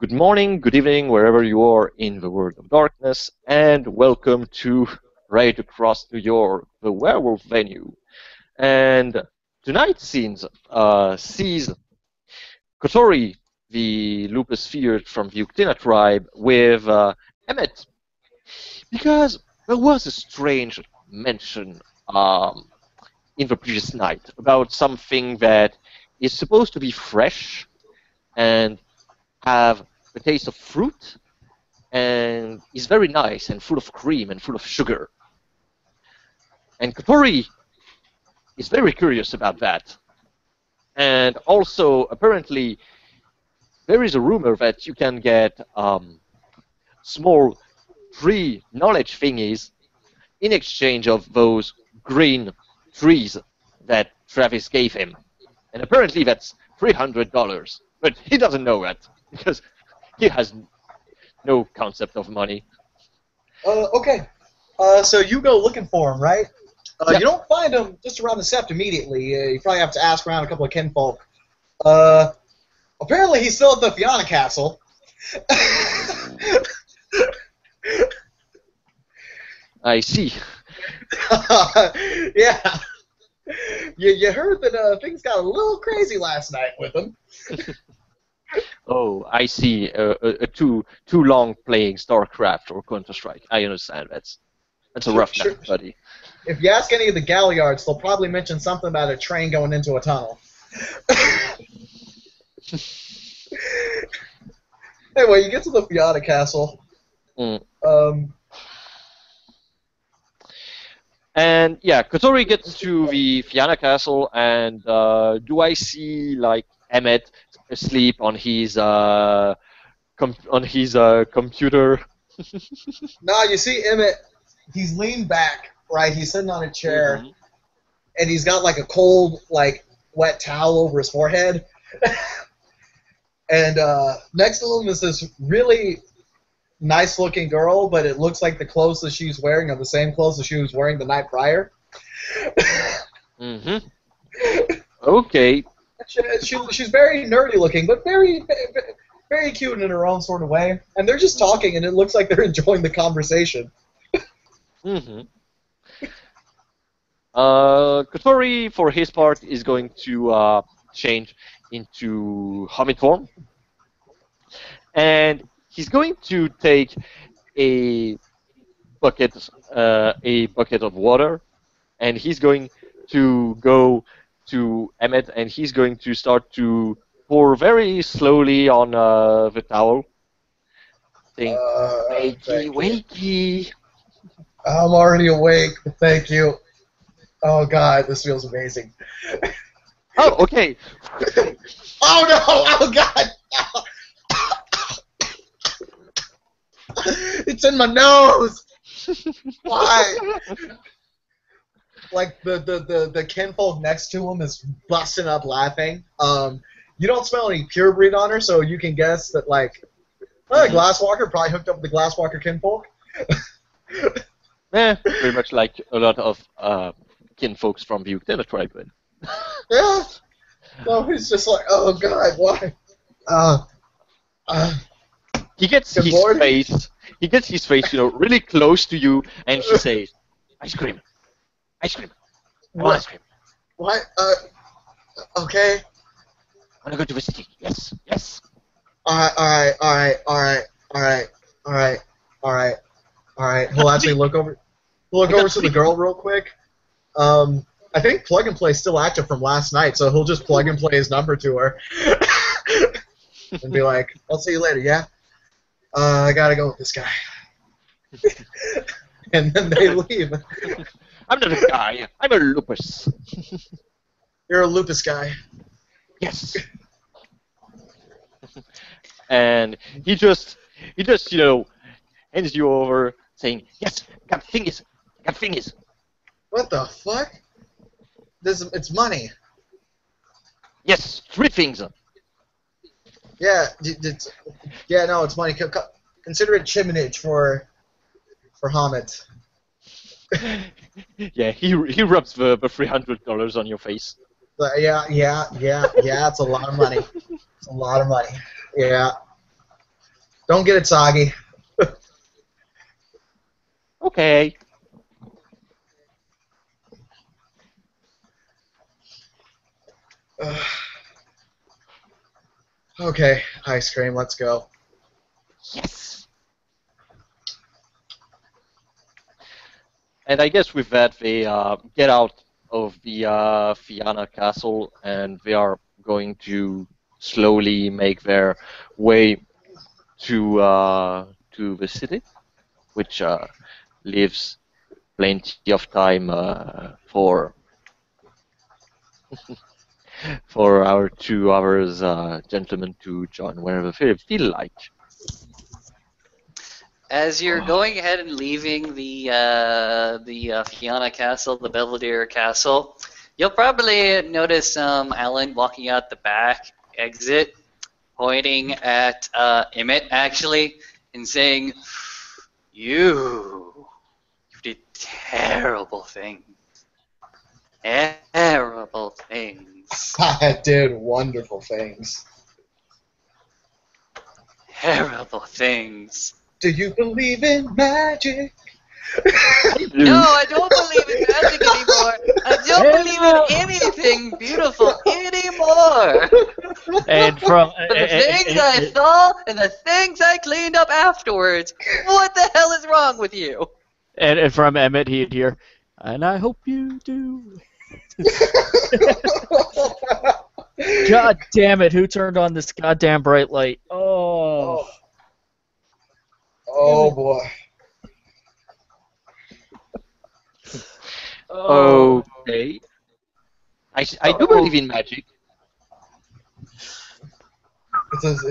good morning, good evening, wherever you are in the world of darkness, and welcome to Right Across New York, the werewolf venue. And tonight's scenes sees Kotori, the lupus feared from the Uctina tribe, with Emmet, because there was a strange mention in the previous night about something that is supposed to be fresh and have the taste of fruit and is very nice and full of cream and full of sugar. And Kotori is very curious about that. And also, apparently, there is a rumor that you can get small tree knowledge thingies in exchange of those green trees that Travis gave him. And apparently that's $300. But he doesn't know that because he has no concept of money. Okay. So you go looking for him, right? Yep. You don't find him just around the sept immediately. You probably have to ask around a couple of kinfolk. Apparently he's still at the Fianna Castle. I see. Yeah. You heard that things got a little crazy last night with him. Oh, I see. Too long playing StarCraft or Counter-Strike. I understand. That's a rough night, buddy. If you ask any of the Galliards, they'll probably mention something about a train going into a tunnel. Anyway, you get to the Fianna Castle. And yeah, Kotori gets to the Fianna Castle, and do I see like Emmet asleep on his computer? No, you see Emmett. He's leaned back, right? He's sitting on a chair, and he's got like a cold, like wet towel over his forehead. And next to him is this really nice-looking girl, but it looks like the clothes that she's wearing are the same clothes that she was wearing the night prior. Okay. She's very nerdy-looking, but very, very cute in her own sort of way. And they're just talking, and it looks like they're enjoying the conversation. Kotori, for his part, is going to change into hermit form, and he's going to take a bucket of water, and he's going to go to Emmet, and he's going to start to pour very slowly on the towel, saying, "Wakey, wakey." I'm already awake, but thank you. Oh God, this feels amazing. Oh, okay. Oh no! Oh God! It's in my nose. Why? Like the kinfolk next to him is busting up laughing. You don't smell any pure breed on her, so you can guess that like Glasswalker probably hooked up with the Glasswalker kinfolk. Very much like a lot of kinfolks from the Uctina tribe. Yeah. So he's just like, oh God, why? He gets his face. He gets his face, really close to you, and he says, "Ice cream, ice cream, I want ice cream." What? Okay. I want to go to the city. Yes, yes. All right. He'll actually look over to the girl real quick. I think Plug and Play is still active from last night, so he'll just plug and play his number to her and be like, "I'll see you later, yeah? I gotta go with this guy." And then they leave. I'm not a guy. I'm a lupus. You're a lupus guy. Yes. And he just hands you over, saying, "Yes, got thingies. What the fuck? It's money. Yes, 3 things." Yeah, no, it's money. Consider it chiminage for Hamet. Yeah, he rubs the $300 on your face. Yeah, it's a lot of money. It's a lot of money. Yeah. Don't get it soggy. Okay. Okay, ice cream, let's go. Yes. And I guess with that, they get out of the Fianna Castle, and they are going to slowly make their way to the city, which leaves plenty of time for our 2 hours gentlemen to join wherever they feel like. As you're going ahead and leaving the Fianna Castle, the Belvedere Castle, you'll probably notice Alan walking out the back exit, pointing at Emmett actually, and saying, "You did terrible things, terrible things, I did wonderful things. terrible things." Do you believe in magic? No, I don't believe in magic anymore. I don't believe in anything beautiful anymore. And from But the things I saw and the things I cleaned up afterwards, what the hell is wrong with you? and from Emmett, he'd hear, "And I hope you do." God damn it! Who turned on this goddamn bright light? Oh. Oh boy. Okay. I do believe in magic. It says,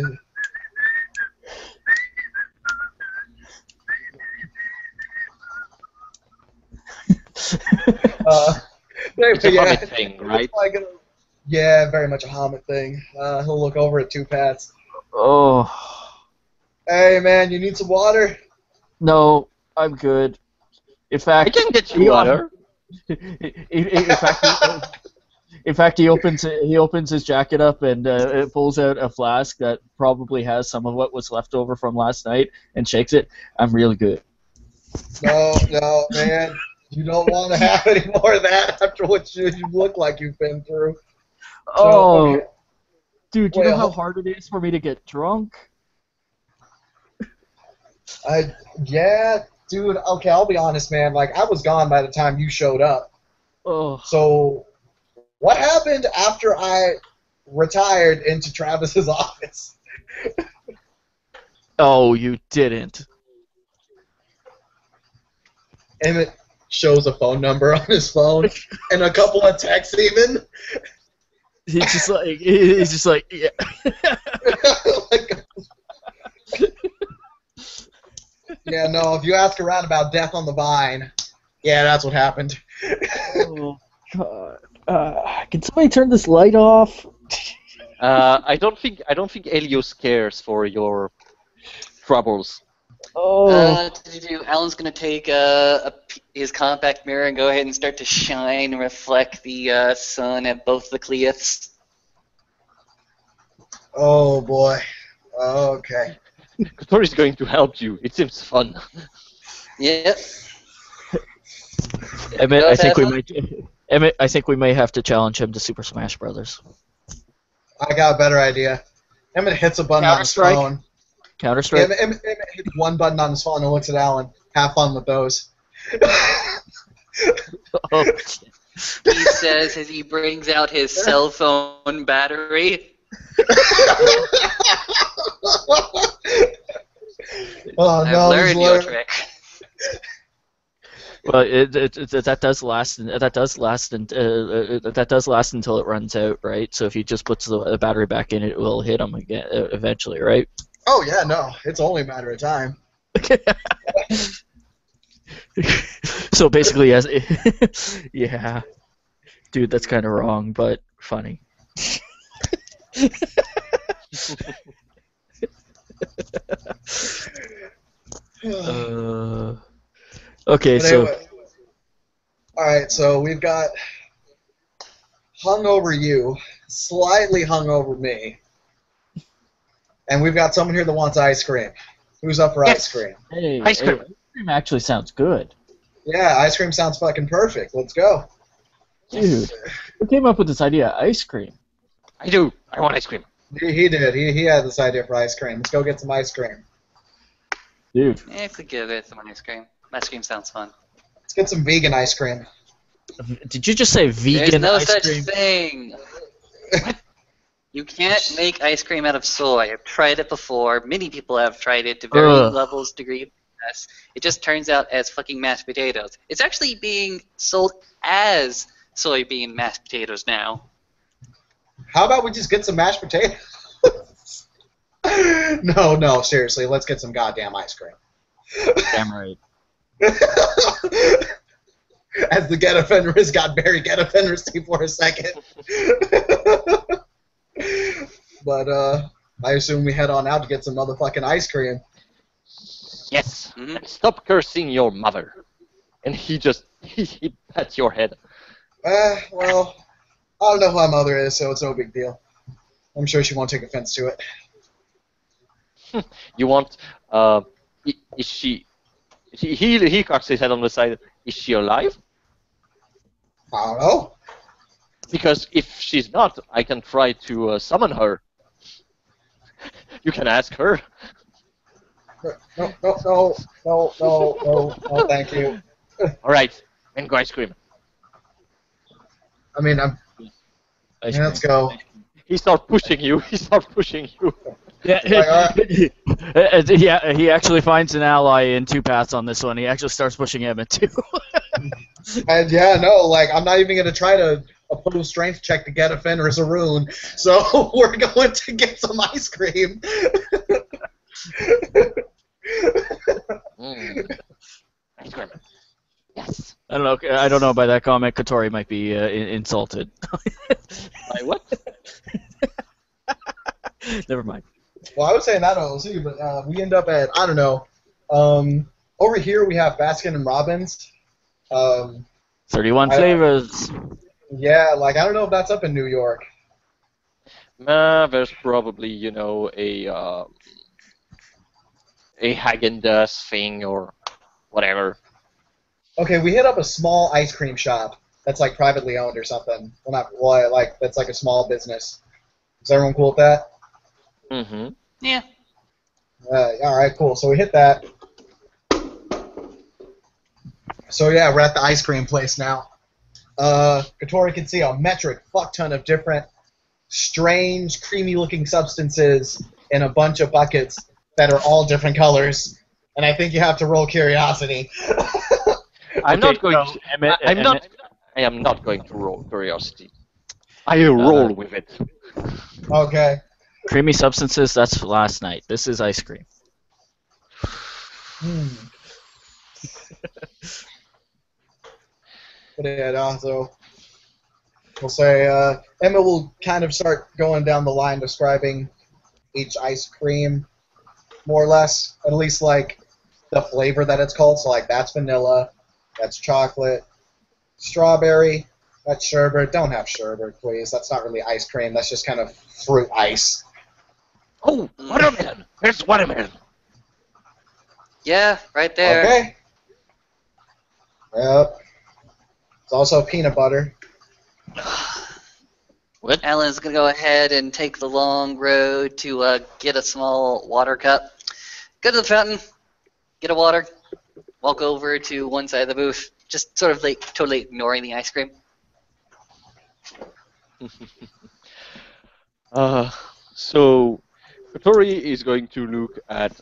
It's a yeah, common thing, right? like yeah, very much a Hobbit thing. He'll look over at Two Pats. Oh. Hey man, you need some water? No, I'm good. In I fact, can get you water. in fact, he opens his jacket up and it pulls out a flask that probably has some of what was left over from last night and shakes it. I'm really good. No, man. You don't want to have any more of that after what you look like you've been through. Oh, okay. dude, do you Wait, know how hard it is for me to get drunk? Yeah, dude. Okay, I'll be honest, man. Like, I was gone by the time you showed up. Oh, So, what happened after I retired into Travis's office? oh, you didn't. Emmett shows a phone number on his phone and a couple of texts even. He's just like, yeah. Like, yeah, no, if you ask around about Death on the Vine, yeah, that's what happened. Oh, God. Can somebody turn this light off? I don't think Elios cares for your troubles. Oh, Alan's gonna take his compact mirror and go ahead and start to shine and reflect the sun at both the cliffs. Oh boy. Okay. Kotori's going to help you. It seems fun. Yep. Emmett, Go I think we ahead. might. Emmett, I think we may have to challenge him to Super Smash Brothers. I got a better idea. Emmett hits a button on his Counter-Strike? phone. Counter-Strike. Emmett hits one button on his phone and looks at Alan. Have fun with those. Oh, He says as he brings out his cell phone battery. Oh I've no, learned your trick. well, that does last until it runs out, right? So if he just puts the battery back in, it will hit him again eventually, right? Oh yeah, no, it's only a matter of time. So basically, yeah, dude, that's kind of wrong, but funny. Okay, But so anyway, all right, so we've got hungover you, slightly hungover me, and we've got someone here that wants ice cream. Who's up for ice cream? Hey, Ice cream. ice cream actually sounds good. Yeah, ice cream sounds fucking perfect. Let's go. Dude, who came up with this idea? Ice cream. I do. I want ice cream. He did. He had this idea for ice cream. Let's go get some ice cream. Dude, I could give it some ice cream. Ice cream sounds fun. Let's get some vegan ice cream. did you just say There's vegan no ice such cream? thing. You can't make ice cream out of soy. I've tried it before. Many people have tried it to varying Ugh. levels, degree of success. It just turns out as fucking mashed potatoes. It's actually being sold as soybean mashed potatoes now. How about we just get some mashed potatoes? No, seriously. Let's get some goddamn ice cream. Damn right. As the Get Offenders got very Get Offenders for a second. But I assume we head on out to get some motherfucking ice cream. Yes. Mhm. And stop cursing your mother. And he just he pats your head. Well, I don't know who my mother is, so it's no big deal. I'm sure she won't take offense to it. You want? Is she? He cocks his head on the side. Is she alive? I don't know. Because if she's not, I can try to summon her. You can ask her. No, thank you. All right, mango ice cream. I mean, Ice let's cream. go. He starts pushing you. He starts pushing you. Yeah, he actually finds an ally in Two Paths on this one. He actually starts pushing Emmett too. And yeah, no, like, I'm not even going to try to oppose strength check to get a Fenris a rune, so we're going to get some ice cream. Ice cream. Yes. I don't know. By that comment, Katori might be insulted. By what? Never mind. Well, I was saying that OLC, but we end up at, I don't know, over here we have Baskin and Robbins. 31 flavors. Yeah, like, I don't know if that's up in New York. There's probably, a Häagen-Dazs thing or whatever. Okay, we hit up a small ice cream shop that's, like, privately owned or something. That's like a small business. Is everyone cool with that? Mm-hmm. Yeah. All right, cool. So we hit that. So yeah, we're at the ice cream place now. Katori can see a metric fuck ton of different strange, creamy-looking substances in a bunch of buckets that are all different colors. And I think you have to roll curiosity. I am not going to roll curiosity. I roll with it. Okay. Creamy substances, that's last night. This is ice cream. But yeah, so we'll say Emma will kind of start going down the line describing each ice cream, more or less, at least like the flavor that it's called. So like that's vanilla, that's chocolate, strawberry, that's sherbet. Don't have sherbet, please. That's not really ice cream. That's just kind of fruit ice. Oh, watermelon! There's watermelon! Yeah, right there. Okay. Yep. It's also peanut butter. What? Alan's gonna go ahead and take the long road to get a small water cup. Go to the fountain, get a water, walk over to one side of the booth, just sort of like totally ignoring the ice cream. So Katori is going to look at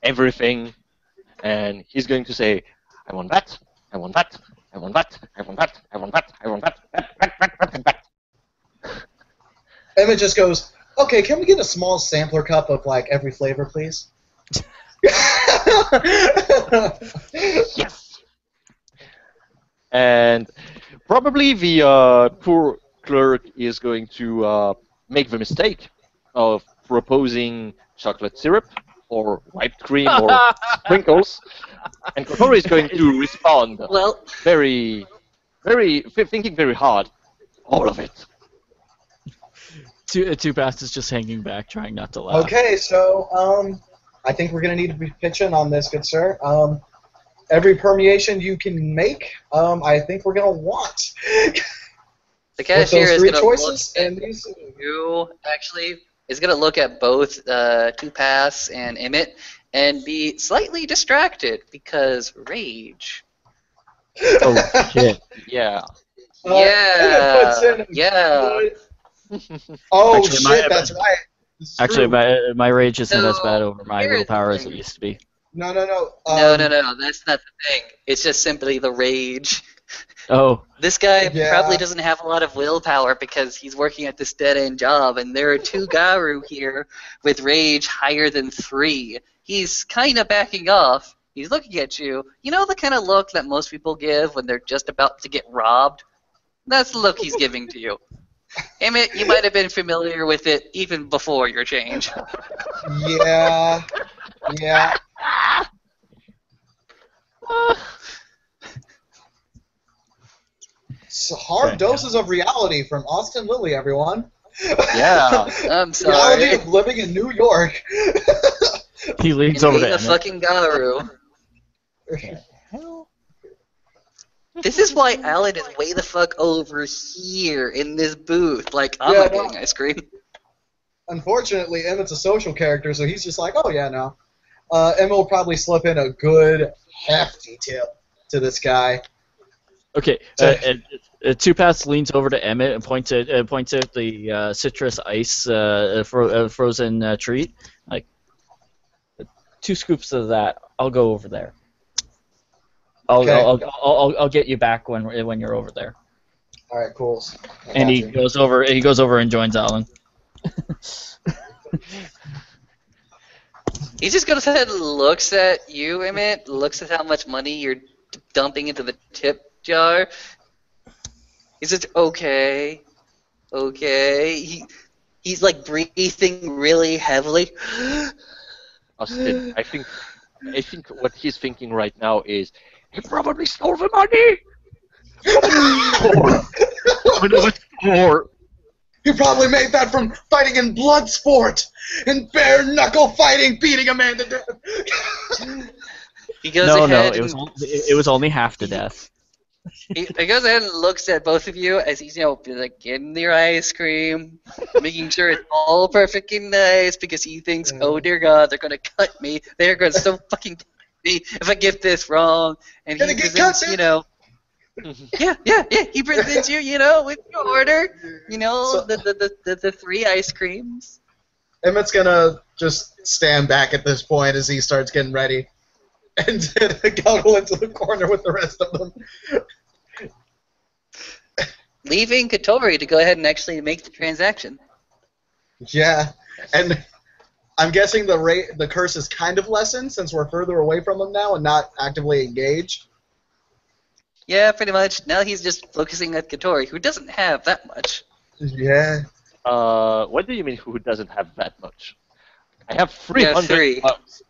everything, and he's going to say, I want that, I want that, I want that, I want that, I want that, I want that. Emma just goes, okay, can we get a small sampler cup of like every flavor, please? Yes. And probably the poor clerk is going to make the mistake of proposing chocolate syrup or whipped cream or sprinkles, and Kotori is going to respond Well, thinking very hard. All of it. Two Paths is just hanging back, trying not to laugh. Okay, so I think we're going to need to be pitching on this, good sir. Every permeation you can make, I think we're going to want. The With cashier those is three going to look choices, at and these. you, actually, is going to look at both Two Pass and Emmett and be slightly distracted because rage. Oh shit! Yeah. Emmett puts in a Yeah. good. Oh Actually, shit, that's right. This is Actually, true. my rage isn't as bad So over my here's the willpower as it thing. used to be. No, no, no. No, that's not the thing. It's just simply the rage. Oh, This guy Yeah. probably doesn't have a lot of willpower because he's working at this dead-end job, and there are two Garu here with rage higher than 3. He's kind of backing off. He's looking at you. You know the kind of look that most people give when they're just about to get robbed? That's the look he's giving to you. Emmett, you might have been familiar with it even before your change. Yeah. Yeah. So hard doses of reality from Austin Lilly, everyone. Yeah. I'm Reality sorry. of living in New York. he leans And over being to a Emmett. fucking Garu. This is why Alan is way the fuck over here in this booth. Like, I'm Yeah, not no. getting ice cream. Unfortunately, Emmett's a social character, so he's just like, oh yeah, no. Emmett will probably slip in a good, hefty tip to this guy. Okay, So- Two Paths leans over to Emmett and points out the citrus ice frozen treat. Like 2 scoops of that. I'll go over there. Okay. I'll get you back when you're over there. All right, cool. I And got he you. goes over. He goes over and joins Alan. He just goes ahead and looks at you, Emmett, looks at how much money you're dumping into the tip jar. He says, okay. He's like breathing really heavily. Austin, I think what he's thinking right now is he probably stole the money. Or He probably made that from fighting in blood sport and bare knuckle fighting, beating a man to death. He goes No, ahead it was only half to death. he goes ahead and looks at both of you as he's, like, getting your ice cream, making sure it's all perfect and nice because he thinks, oh dear God, they're gonna cut me. They're gonna so fucking cut me if I get this wrong. And Gonna he get presents, cut, yeah. He presents you, with your order, So- the 3 ice creams. Emmett's gonna just stand back at this point as he starts getting ready and goggle into the corner with the rest of them. Leaving Katori to go ahead and actually make the transaction. Yeah, and I'm guessing the curse is kind of lessened since we're further away from him now and not actively engaged. Yeah, pretty much. Now he's just focusing at Katori, who doesn't have that much. Yeah. what do you mean who doesn't have that much? I have 300 3. bucks.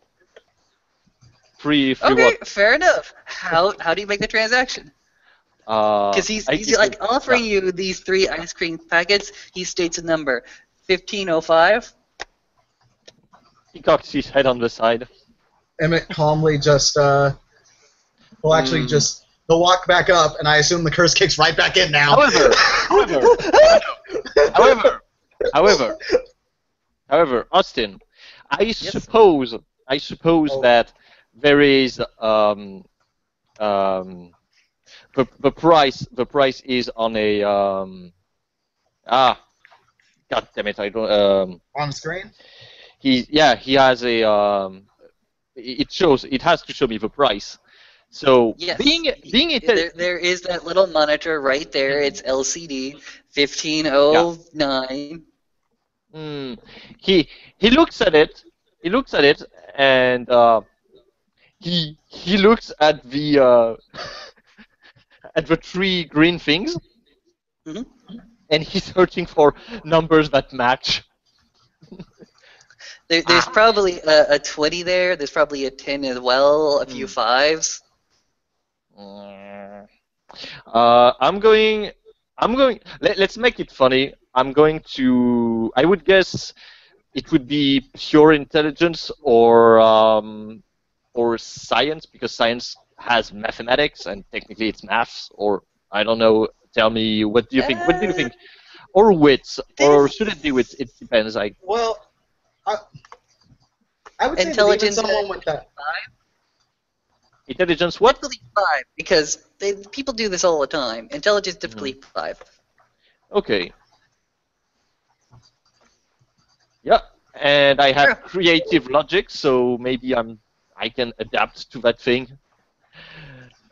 Free Okay, what? fair enough. How do you make the transaction? Because he's I give like you- offering yeah. you these 3 ice cream packets. He states a number, 1505. He cocks his head on the side. Emmett calmly just will actually just he'll walk back up, and I assume the curse kicks right back in now. However, Austin, I suppose Oh. that there is the price is on a god damn it, I don't On screen. he has a it has to show me the price. So Yes. being a There is that little monitor right there. It's LCD 1509. He looks at it. He looks at it, and he looks at the at the 3 green things, Mhm. and he's searching for numbers that match. There's probably a 20 there. There's probably a 10 as well. A few 5s. I'm going. Let's make it funny. I'm going to. I would guess it would be pure intelligence or science, because science has mathematics and technically it's maths, or I don't know. Tell me, what do you think? What do you Uh, think? Or wits, or should it be this wits? It depends. Like Well, I, I would say that even intelligence someone with that. intelligence, what? typically 5 because people do this all the time. Intelligence typically Mhm. 5. Okay. Yeah, and I have Sure. creative logic, so maybe I can adapt to that thing.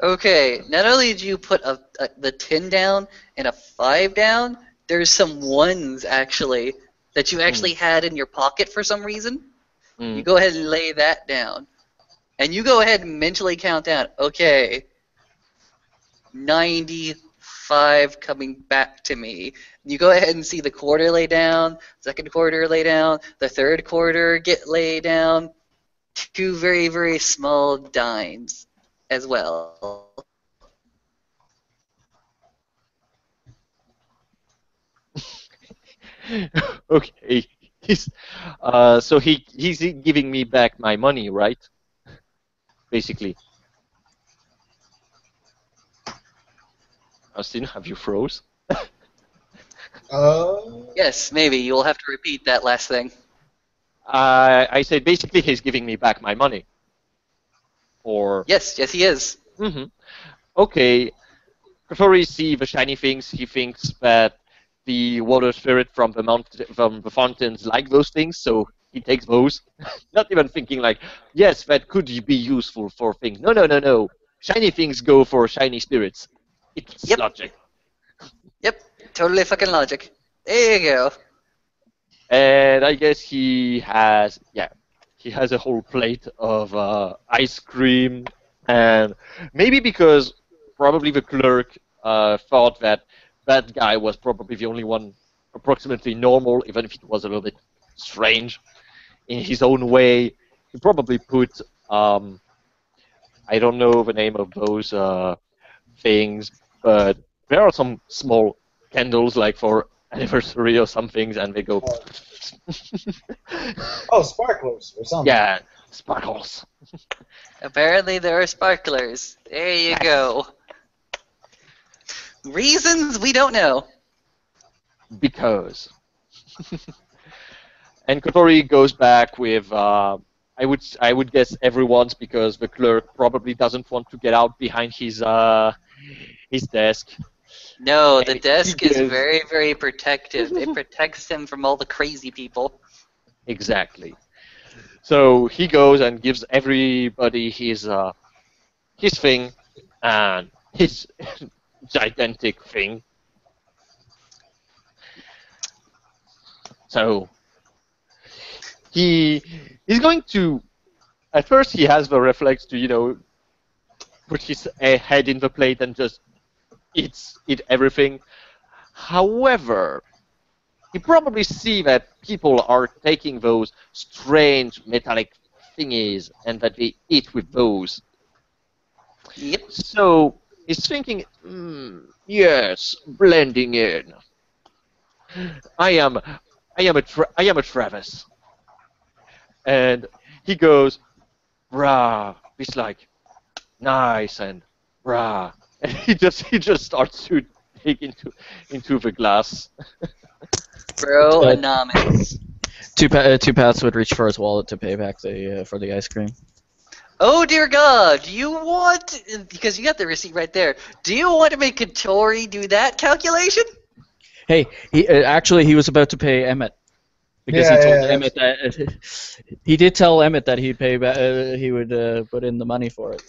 Okay, not only did you put the 10 down and a 5 down, there's some 1s actually that you Mm, actually had in your pocket for some reason. You mm. go ahead and lay that down. And you go ahead and mentally count down, okay, 95 coming back to me. You go ahead and see the quarter lay down, second quarter lay down, the third quarter get laid down, 2 very, very small dimes as well. Okay. He's so he's giving me back my money, right? Basically. Austin, have you froze? Uh, Yes, maybe. You'll have to repeat that last thing. I said basically he's giving me back my money. Or Yes, yes, he is. hmm okay. Before he see the shiny things, he thinks that the water spirit from the fountains like those things, so he takes those. Not even thinking like, yes, that could be useful for things. No, no, no, no. Shiny things go for shiny spirits. It's Yep, logic. yep. Totally fucking logic. There you go. And I guess he has a whole plate of ice cream, and maybe because probably the clerk thought that that guy was probably the only one approximately normal, even if it was a little bit strange in his own way. He probably put I don't know the name of those things, but there are some small candles like for anniversary or something, and they go. oh, oh, sparklers or something. Yeah, sparkles. Apparently there are sparklers. There you Yes. go. Reasons we don't know. Because. And Kotori goes back with I would guess everyone's, because the clerk probably doesn't want to get out behind his desk. No, the And he desk is gives very, very protective. It protects him from all the crazy people. exactly. So he goes and gives everybody his thing and his gigantic thing. So he he's going to. At first, he has the reflex to put his head in the plate and just eat everything. However, he probably see that people are taking those strange metallic thingies and that they eat with those. Yep. So he's thinking, yes, blending in. I am, I am a Travis, and he goes, brah. He's like, nice, and brah, and he just starts to take into the glass. Bro, Uh, anonymous. two paths would reach for his wallet to pay back the for the ice cream. Oh dear God, do you want, because you got the receipt right there, do you want to make Katori do that calculation? Hey, actually he was about to pay Emmett because he Yeah, told yeah, Emmett that he did tell Emmett that he'd pay back, he would put in the money for it.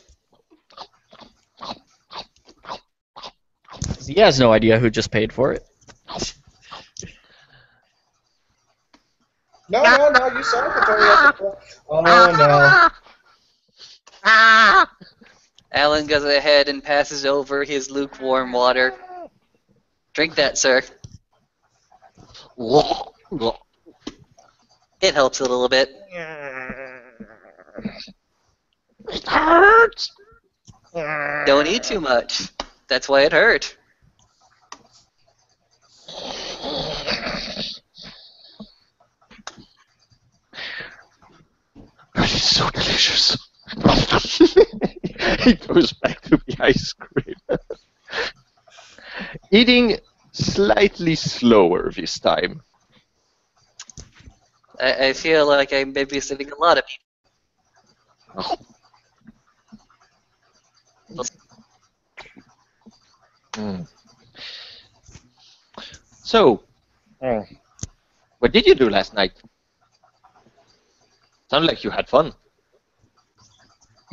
'Cause he has no idea who just paid for it. No, no, no, you saw Katori. Oh no. Alan goes ahead and passes over his lukewarm water. Drink that, sir. It helps a little bit. It hurts. Don't eat too much. That's why it hurt. so delicious. He goes back to the ice cream. Eating slightly slower this time. I feel like I'm babysitting a lot of people. Oh. Mm. So, what did you do last night? Sounded like you had fun.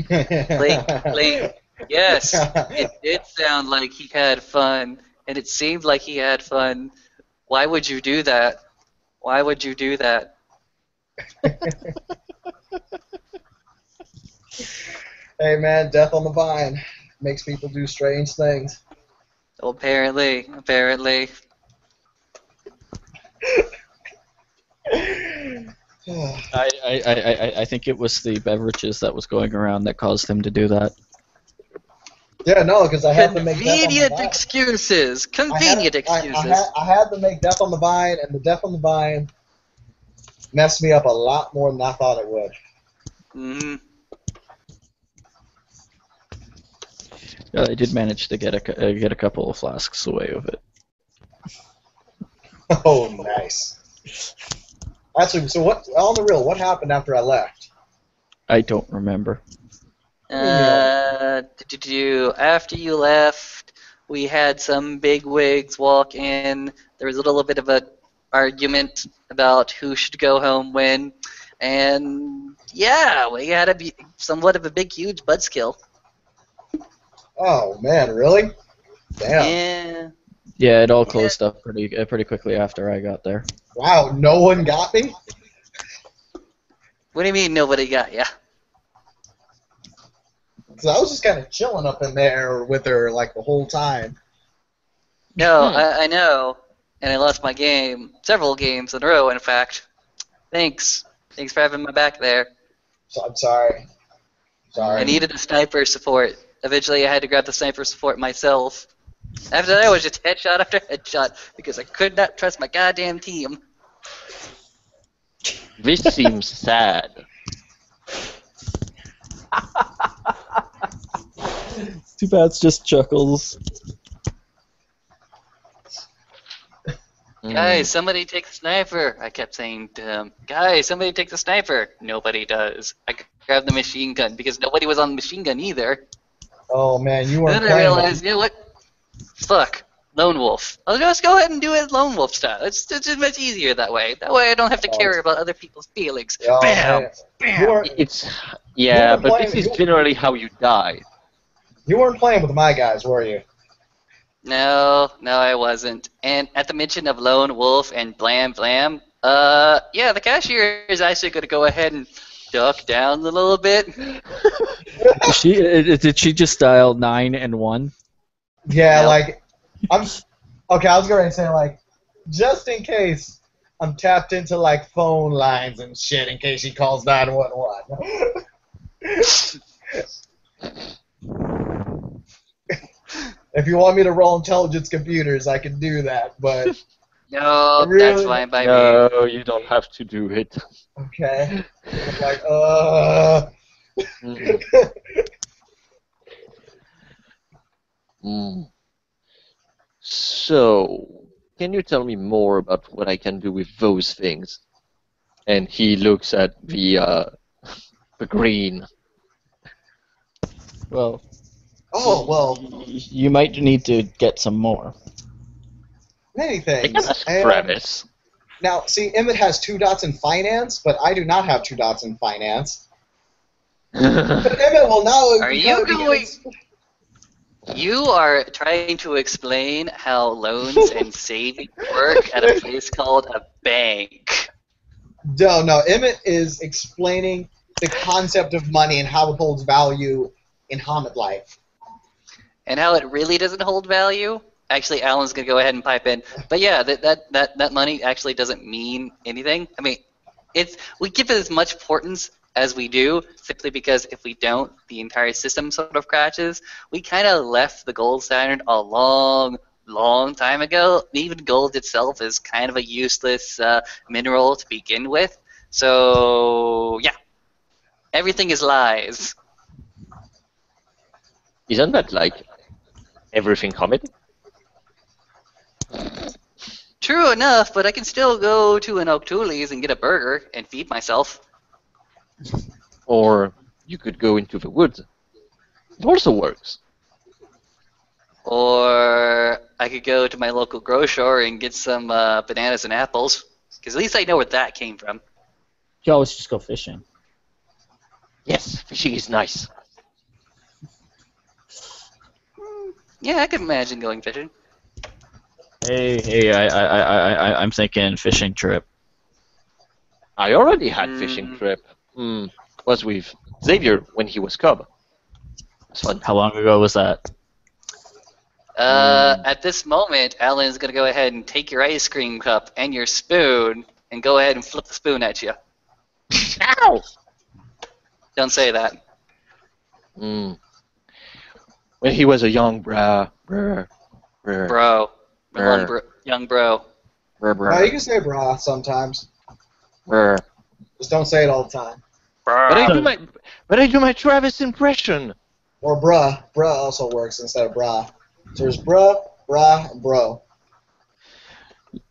Blink. Yes, it did sound like he had fun, and it seemed like he had fun. Why would you do that? Why would you do that? Hey man, death on the vine makes people do strange things. Well, apparently. I think it was the beverages that was going around that caused him to do that. Yeah, no, because I had to make death on the Convenient vine. excuses. Convenient excuses. I had to make death on the vine, and the death on the vine messed me up a lot more than I thought it would. Hmm. I did manage to get a couple of flasks away with it. Oh, nice. Actually, so what? On the real, what happened after I left? I don't remember. After you left, we had some big wigs walk in. There was a little bit of an argument about who should go home when, and yeah, we had somewhat of a big, huge buzzkill. Oh man, really? Damn. Yeah. Yeah, it all closed up pretty quickly after I got there. Wow, no one got me? What do you mean nobody got ya? Because I was just kind of chilling up in there with her like the whole time. No, I know, and I lost my game, several games in a row, in fact. Thanks for having my back there. So I'm sorry. Sorry. I needed a sniper support. Eventually, I had to grab the sniper support myself. After that, it was just headshot after headshot because I could not trust my goddamn team. This seems sad. Too bad it's just chuckles. Guys, somebody take the sniper. I kept saying to him, guys, somebody take the sniper. Nobody does. I grabbed the machine gun because nobody was on the machine gun either. Oh man, you weren't Then I playing. realized, you know what? Fuck. Lone wolf. I'll just go ahead and do it lone wolf style. It's just much easier that way. That way I don't have to care about other people's feelings. Oh, Bam! man. Bam! You weren't, It's yeah, were but playing- this is generally how you die. you weren't playing with my guys, were you? No, I wasn't. And at the mention of lone wolf and blam blam, yeah, the cashier is actually going to go ahead and duck down a little bit. Did she just dial 9 and 1? Yeah, Nope. like I'm. Okay, I was going to say like, just in case I'm tapped into like phone lines and shit, in case he calls 911. If you want me to roll intelligence computers, I can do that, but No, Really? that's fine by me. No, you don't have to do it. okay. I'm like, Mm. Mm. So, can you tell me more about what I can do with those things? And he looks at the green. Well, oh well, you might need to get some more. many I things. can ask And- Travis. Now, see, Emmett has 2 dots in finance, but I do not have 2 dots in finance. But Emmett will now. Are you going- You are trying to explain how loans and savings work at a place called a bank. No, Emmett is explaining the concept of money and how it holds value in Hamid life. And how it really doesn't hold value? Actually, Alan's going to go ahead and pipe in. But yeah, that money actually doesn't mean anything. I mean, we give it as much importance as we do, simply because if we don't, the entire system sort of crashes. We kind of left the gold standard a long time ago. Even gold itself is kind of a useless mineral to begin with. So, yeah. Everything is lies. Isn't that like everything comedy? True enough, but I can still go to an O'Toole's and get a burger and feed myself. Or you could go into the woods. It also works. Or I could go to my local grocer and get some bananas and apples. Because at least I know where that came from. You can always just go fishing. Yes, fishing is nice. Yeah, I could imagine going fishing. Hey, I'm thinking fishing trip. I already had fishing Mm. trip. Was with Xavier when he was cub. It was fun. How long ago was that? At this moment, Alan's going to go ahead and take your ice cream cup and your spoon and go ahead and flip the spoon at you. Ow! Don't say that. When he was a young Bro. Young bro. No, you can say brah sometimes. Brr. Just don't say it all the time. But I Bro. do my Travis impression. Or bruh. Bruh also works instead of brah. So there's bruh, brah, and bro.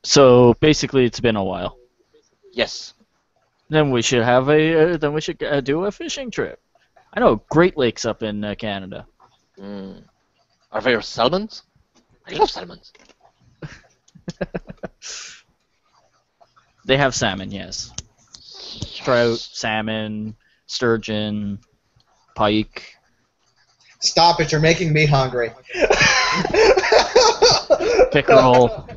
So basically, it's been a while. Yes. Then we should do a fishing trip. I know Great Lakes up in Canada. Are there salmons? I love salmons. They have salmon, yes. Trout, salmon, sturgeon, pike. Stop it, you're making me hungry. Pickerel.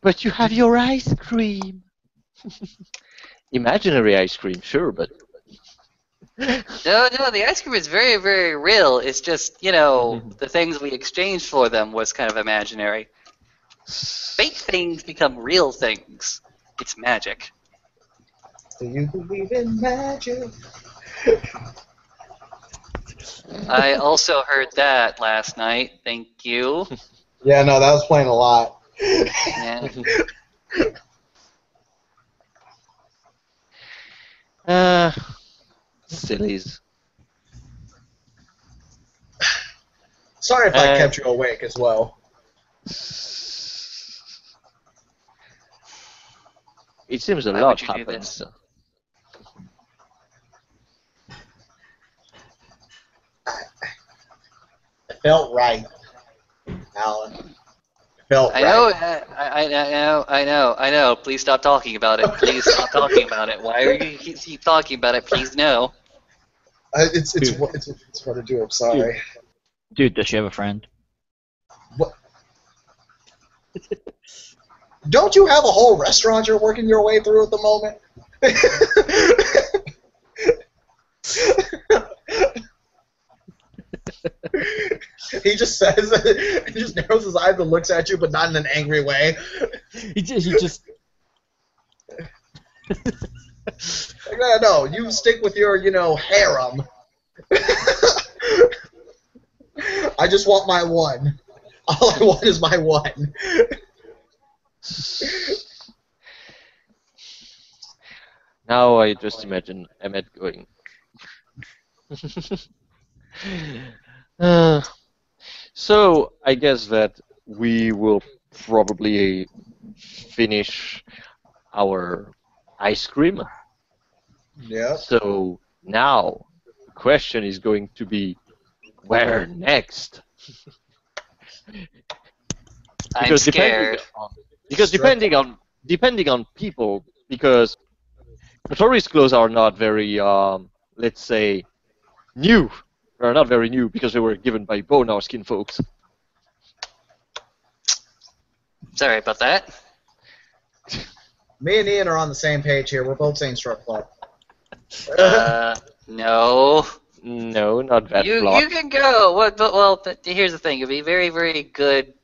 But you have your ice cream. Imaginary ice cream, sure, but No, the ice cream is very, very real. It's just, the things we exchanged for them was kind of imaginary. Fake things become real things. It's magic. Do you believe in magic? I also heard that last night. Thank you. Yeah, no, that was playing a lot. Yeah. sillies. Sorry if I kept you awake as well. It seems a Why lot would you do happens. this? It felt right, Alan. It felt I know, I know. Please stop talking about it. Please stop talking about it. Why are you keep talking about it? Please no. It's what to do. I'm sorry. Dude, does she have a friend? What? Don't you have a whole restaurant you're working your way through at the moment? He just says, he just narrows his eyes and looks at you, but not in an angry way. He just Like, no, you stick with your, harem. I just want my one. All I want is my one. Now I just imagine Emmett going. So I guess that we will probably finish our ice cream. Yep. So now the question is going to be, where next? I'm scared. Depending on people, because tourist clothes are not very let's say new. They're not very new because they were given by bone our skin folks. Sorry about that. Me and Ian are on the same page here. We're both saying strip club. No. No, not that You block. can go. But here's the thing. It'd be very, very good.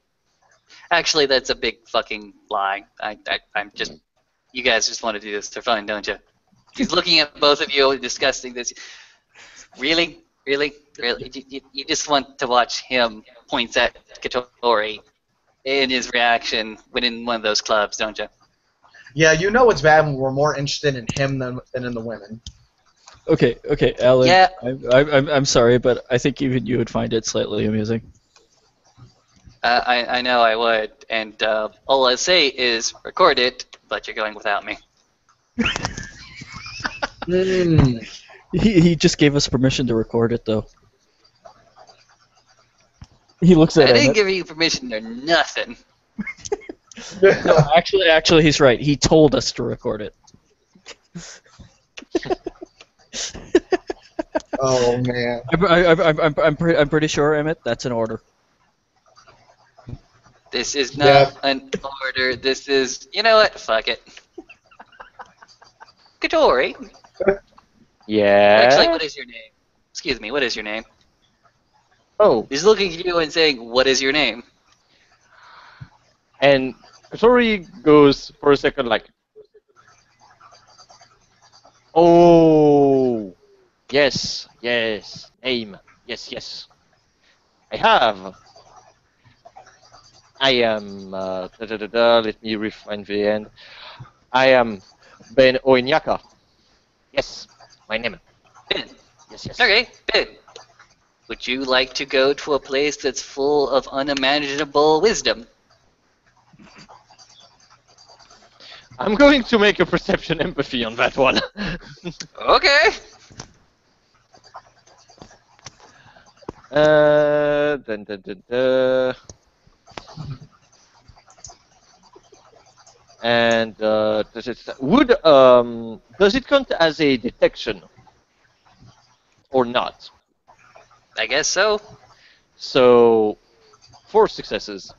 Actually, that's a big fucking lie. I'm just. You guys just want to do this for fun, don't you? He's looking at both of you discussing this. Really? You just want to watch him point at Katori in his reaction when in one of those clubs, don't you? Yeah, you know it's bad when we're more interested in him than in the women. Okay, Alan. Yeah. I'm sorry, but I think even you would find it slightly amusing. I know I would, and all I say is record it, but you're going without me. Mm. He just gave us permission to record it, though. He looks I at didn't Emmett. give you permission or nothing. No, actually, he's right. He told us to record it. Oh man. I'm pretty sure, Emmett, that's an order. This is not Yeah. an order. This is, you know what? Fuck it. Katori. Yeah. Actually, what is your name? Excuse me. What is your name? Oh, He's looking at you and saying, "What is your name?" and Katori goes for a second like, oh, yes, name, yes. I have. I am. Let me refine the end. I am Ben Oinyaka. Yes, my name. Ben. Yes. Okay, Ben. Would you like to go to a place that's full of unimaginable wisdom? I'm going to make a perception empathy on that one. Okay. Dun. And does it count as a detection or not? I guess so. So 4 successes.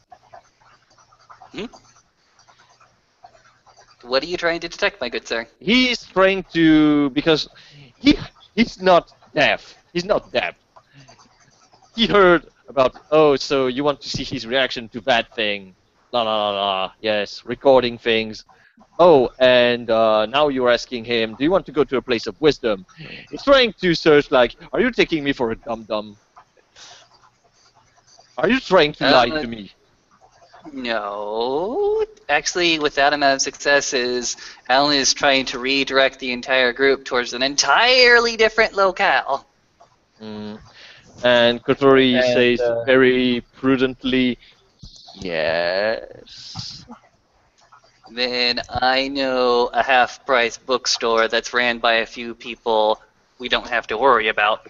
What are you trying to detect, my good sir? He's trying to because he's not deaf. He's not deaf. He heard about so you want to see his reaction to that thing. La la la la. Yes, recording things. Oh, and now you're asking him, do you want to go to a place of wisdom? He's trying to search like, are you taking me for a dum-dum? Are you trying to lie to me? No. Actually, with that amount of successes, Alan is trying to redirect the entire group towards an entirely different locale. And Kotori says very prudently, yes. Then I know a half-price bookstore that's ran by a few people we don't have to worry about.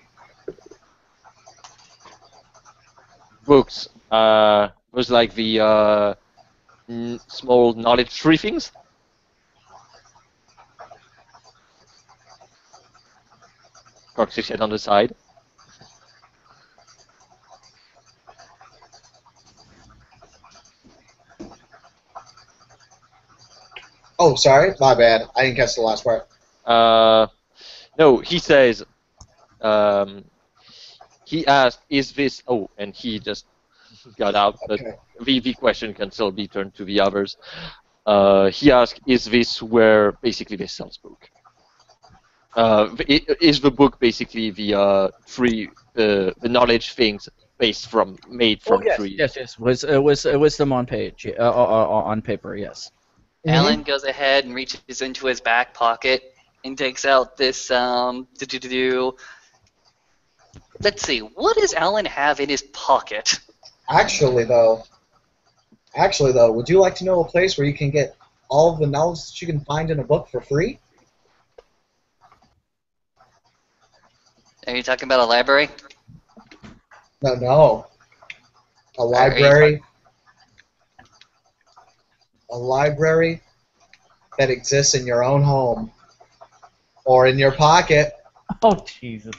Books. Was like the small knowledge tree things. Cocks his head on the side. Oh, sorry, my bad. I didn't catch the last part. No, he says. He asked, "Is this?" Oh, and he just got out, but Okay. the question can still be turned to the others. He asked, "Is this where basically they sell book? Is the book basically the the knowledge things made from trees?" Yes. Was them on page on paper? Yes. Alan goes ahead and reaches into his back pocket and takes out this Let's see, what does Alan have in his pocket? Actually, though, would you like to know a place where you can get all of the knowledge that you can find in a book for free? Are you talking about a library? No. A library. A library that exists in your own home or in your pocket. Oh Jesus!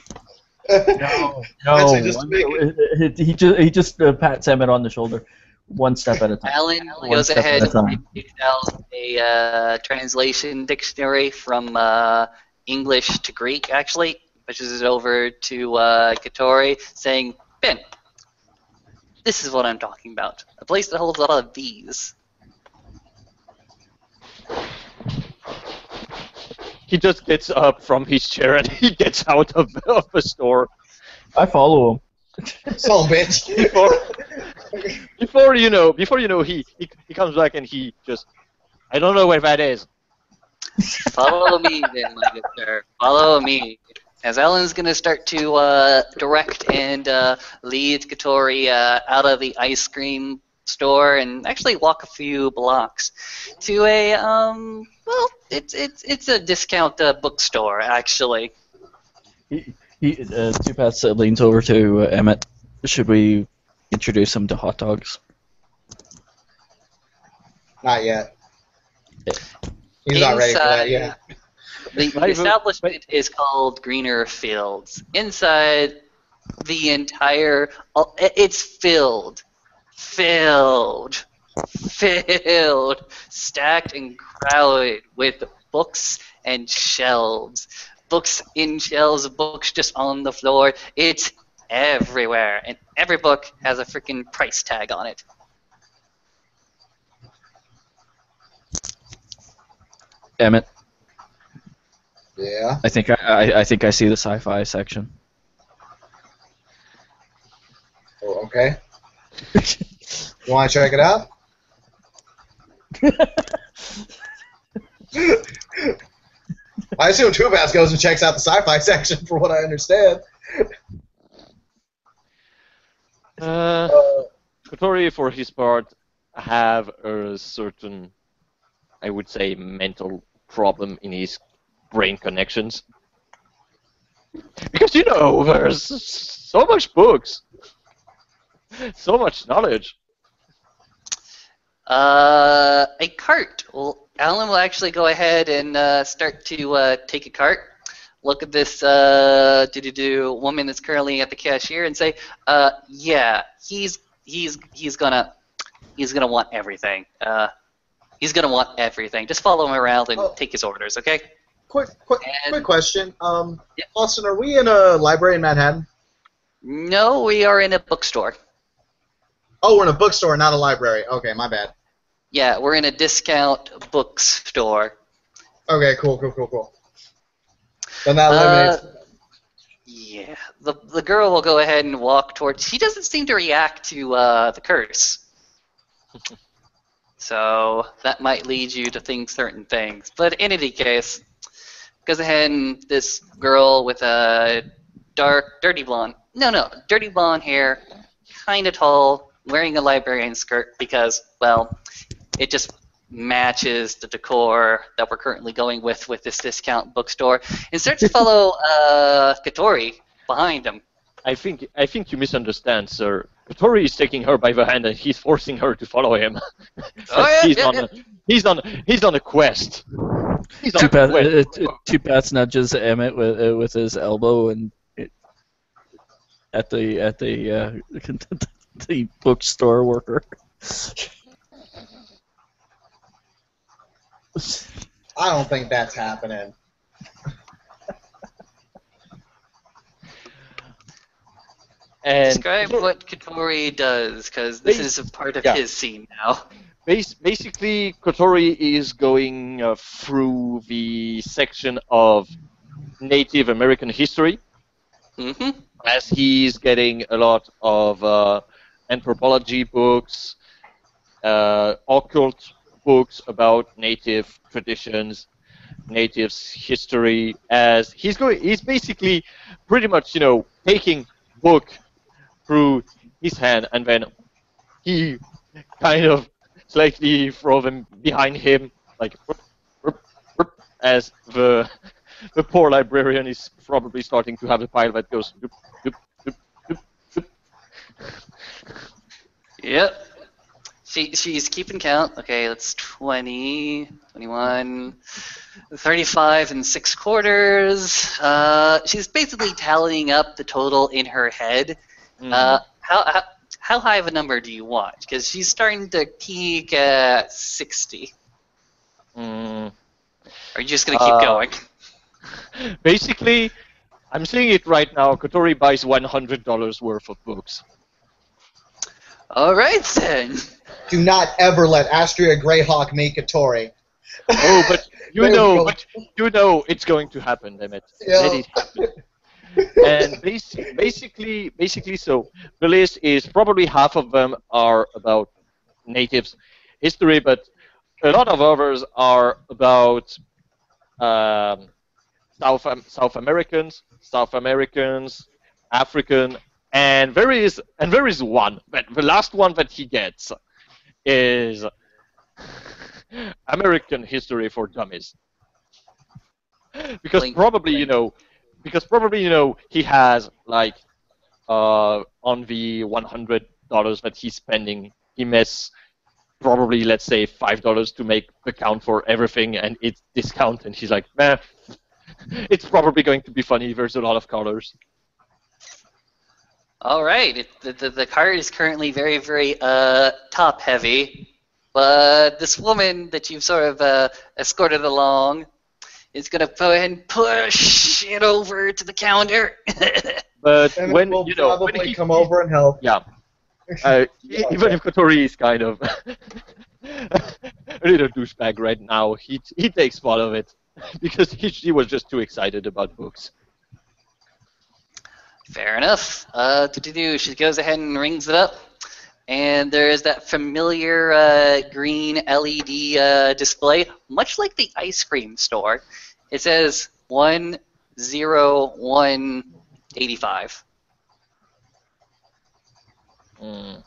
No. Actually, just to make it- He just pats Emmett on the shoulder, one step at a time. Alan One goes step at ahead a time. and takes out a translation dictionary from English to Greek, actually, pushes it over to Katori, saying, Ben, this is what I'm talking about. A place that holds a lot of these. He just gets up from his chair and he gets out of the store. I follow him. Son of a bitch. Before you know, he comes back and he just, I don't know where that is. Follow me, then, my good sir. Follow me. as Alan's going to start to direct and lead Katori out of the ice cream store and actually walk a few blocks to a well, it's a discount bookstore actually. Two Paths leans over to Emmett. Should we introduce him to hot dogs? Not yet. He's not ready for that yet. The establishment is called Greener Fields. Inside, the entire it's filled, stacked and crowded with books and shelves. Books in shelves, books just on the floor. It's everywhere, and every book has a freaking price tag on it. Emmett, Yeah. I think I see the sci-fi section. Oh, okay. You want to check it out? I assume Two Paths goes and checks out the sci-fi section, for what I understand. Kotori, for his part, have a certain, I would say, mental problem in his brain connections. Because, there's so much books, so much knowledge. A cart. Well, Alan will actually go ahead and start to take a cart. Look at this woman that's currently at the cashier and say, "Yeah, he's gonna want everything. He's gonna want everything. Just follow him around and take his orders, okay?" Quick question. Austin, are we in a library in Manhattan? No, we are in a bookstore. Oh, we're in a bookstore, not a library. Okay, my bad. Yeah, we're in a discount bookstore. Okay, cool. Then that eliminates. Yeah, the girl will go ahead and walk towards. She doesn't seem to react to the curse, so that might lead you to think certain things. But in any case, goes ahead and this girl with a dirty blonde hair, kind of tall, wearing a librarian skirt because, well, it just matches the decor that we're currently going with this discount bookstore, and starts to follow Katori behind him. I think you misunderstand, sir. Kotori is taking her by the hand and he's forcing her to follow him. Oh, yeah, He's on a quest. He's on Two a quest. Two Paths nudges Emmett with his elbow and at the the bookstore worker. I don't think that's happening. And Describe what Katori does, because this is a part of his scene now. Basically, Kotori is going through the section of Native American history, as he's getting a lot of anthropology books, occult books about Native traditions, Natives' history. As he's basically pretty much, taking book through his hand, and then he kind of slightly throw them behind him, like as the poor librarian is probably starting to have a pile that goes. Doop, doop, doop, doop, doop. Yep. She's keeping count. Okay, that's 20, 21, 35 and 6 quarters. She's basically tallying up the total in her head. How high of a number do you want? Because she's starting to peak at 60. Are you just going to keep going? Basically, I'm seeing it right now. Kotori buys $100 worth of books. All right, then. Do not ever let Astria Greyhawk meet Katori. Oh, but you know it's going to happen, damn it. Yeah. Let it happen. And basically, so the list is probably half of them are about natives history, but a lot of others are about South Americans, African, and there is one. But the last one that he gets is American History for Dummies. Because Blink, probably blink. he has like on the $100 that he's spending, he mess probably, let's say, $5 to make the count for everything, and it's discount, and he's like, meh, it's probably going to be funny. There's a lot of colors. All right. The card is currently very, very top heavy, but this woman that you've sort of escorted along is gonna go ahead and push it over to the counter. But And when we'll you know, when probably he, come over and help. yeah, even if Kotori is kind of a little douchebag right now, he takes part of it because she was just too excited about books. Fair enough. She goes ahead and rings it up, and there is that familiar green LED display, much like the ice cream store. It says 10185. Mm.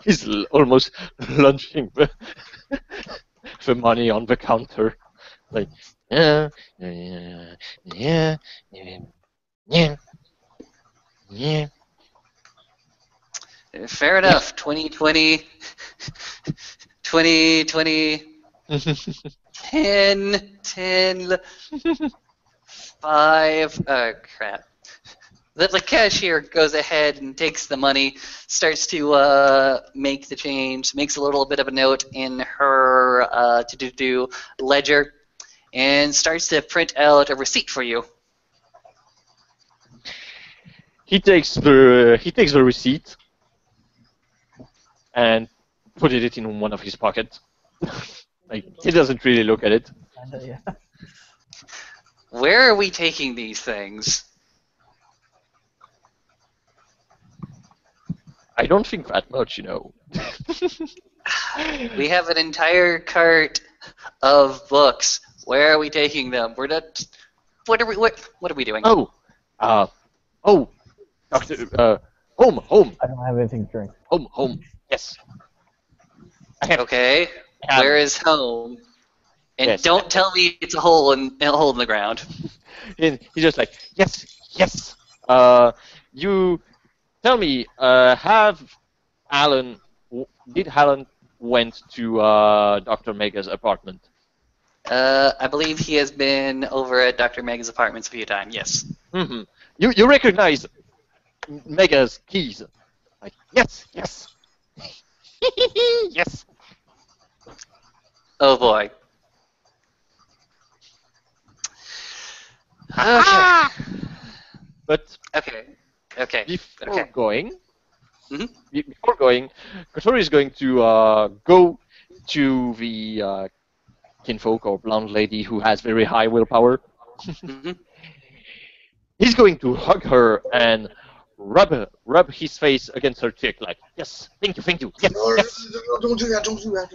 He's almost launching the money on the counter, like yeah, yeah, yeah, yeah, yeah. Fair enough. 2020, 2020, 10, 10, 5. Oh, crap. The cashier goes ahead and takes the money, starts to make the change, makes a little bit of a note in her to-do ledger, and starts to print out a receipt for you. He takes the receipt and put it in one of his pockets. Like he doesn't really look at it. Yeah. Where are we taking these things? I don't think that much, you know. We have an entire cart of books. Where are we taking them? We're not. What are we doing? Oh, Doctor, home, I don't have anything to drink. home. Yes, I have. Okay. Where is home? And Yes. don't tell me it's a hole in the ground. And he's just like, yes. You tell me, did Alan went to Dr. Mega's apartment? I believe he has been over at Dr. Mega's apartments a few times. Yes. Mm-hmm. You recognize Mega's keys? Like, yes. Yes. Oh boy. Okay. But Okay. before Okay. going, Mhm. before going, Kotori is going to go to the kinfolk or blonde lady who has very high willpower. Mhm. He's going to hug her and rub his face against her cheek, like, yes, thank you, yes. Don't do that. Don't do that.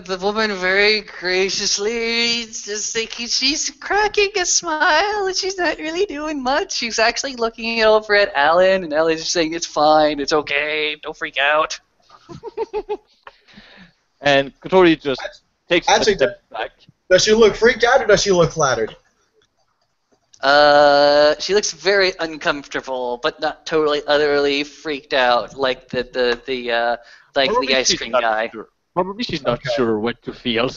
The woman very graciously is just thinking she's cracking a smile and she's not really doing much. She's actually looking over at Alan, and Alan's just saying, it's fine, it's okay, don't freak out. And Kotori just takes Actually, a step back. Does she look freaked out or does she look flattered? She looks very uncomfortable, but not totally utterly freaked out like the ice She's cream not guy. sure. Probably she's not Okay. sure what to feel.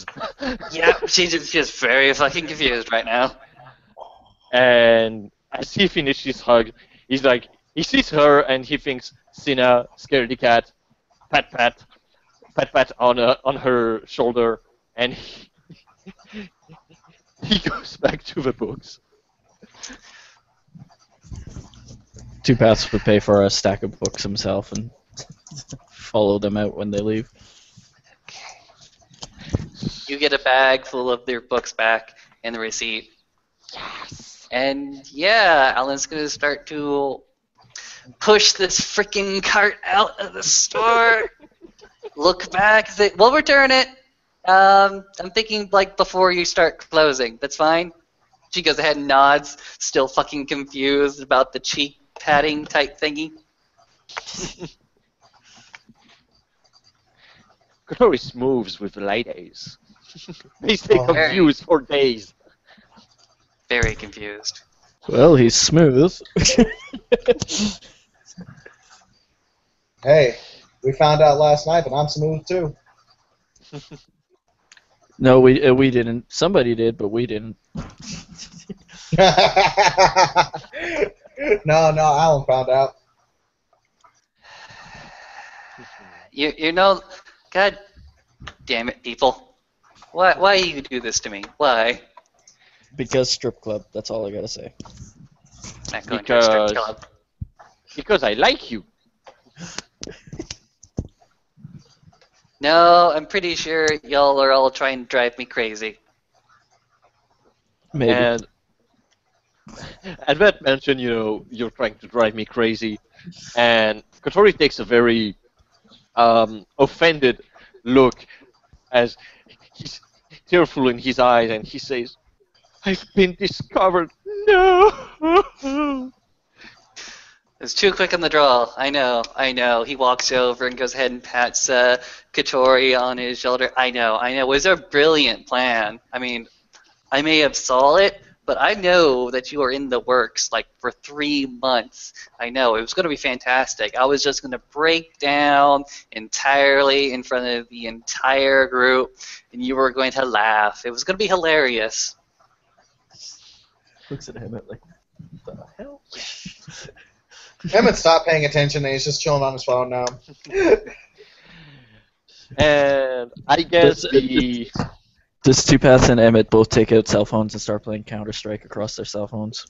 Yeah, she's just very fucking confused right now. And as he finishes his hug, he's like, he sees her and he thinks, Sina, scaredy cat, pat on her shoulder, and he goes back to the books. 2 Paths would pay for a stack of books himself and follow them out when they leave. You get a bag full of their books back and the receipt. Yes. And yeah, Alan's gonna start to push this freaking cart out of the store, look back, say, we'll return it. I'm thinking like before you start closing. That's fine. She goes ahead and nods, still fucking confused about the cheek patting type thingy. Kotori's moves with the ladies. They stay Oh. confused for days. Very confused. Well, he's smooth. Hey, we found out last night that I'm smooth too. No, we didn't. Somebody did, but we didn't. No, Alan found out. You know, God damn it, people. Why you do this to me? Why? Because strip club. That's all I gotta say. Not going to a strip club. Because I like you. No, I'm pretty sure y'all are all trying to drive me crazy. Maybe. And Advet mentioned, you're trying to drive me crazy. And Kotori takes a very offended look as he's tearful in his eyes and he says, I've been discovered. No! It's too quick on the draw. I know. He walks over and goes ahead and pats Katori on his shoulder. I know. It was a brilliant plan. I mean, I may have saw it, but I know that you are in the works like for 3 months. I know. It was going to be fantastic. I was just going to break down entirely in front of the entire group, and you were going to laugh. It was going to be hilarious. Looks at him like, what the hell? Emmett stopped paying attention and he's just chilling on his phone now. And I guess Does Two Paths and Emmett both take out cell phones and start playing Counter-Strike across their cell phones?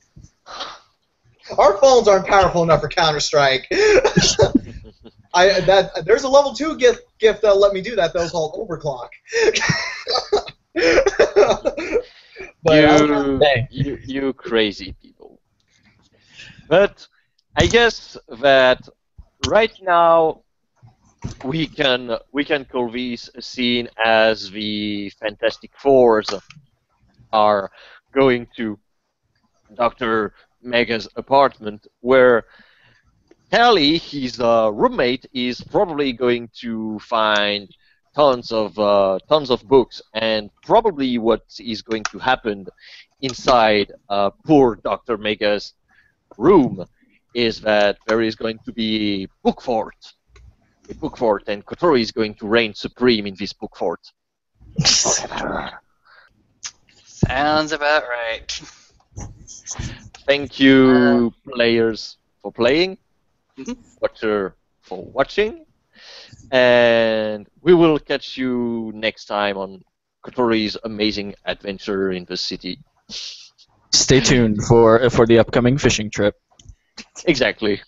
Our phones aren't powerful enough for Counter-Strike. There's a level 2 gift that'll let me do that though called Overclock. But you crazy people. But I guess that right now we can call this scene as the Fantastic Fours are going to Dr. Mega's apartment, where Callie, his roommate, is probably going to find tons of books, and probably what is going to happen inside poor Dr. Mega's room is that there is going to be a book fort, and Kotori is going to reign supreme in this book fort. Sounds about right. Thank you, players, for playing, Mhm. Watcher for watching, and we will catch you next time on Kotori's amazing adventure in the city. Stay tuned for the upcoming fishing trip. Exactly.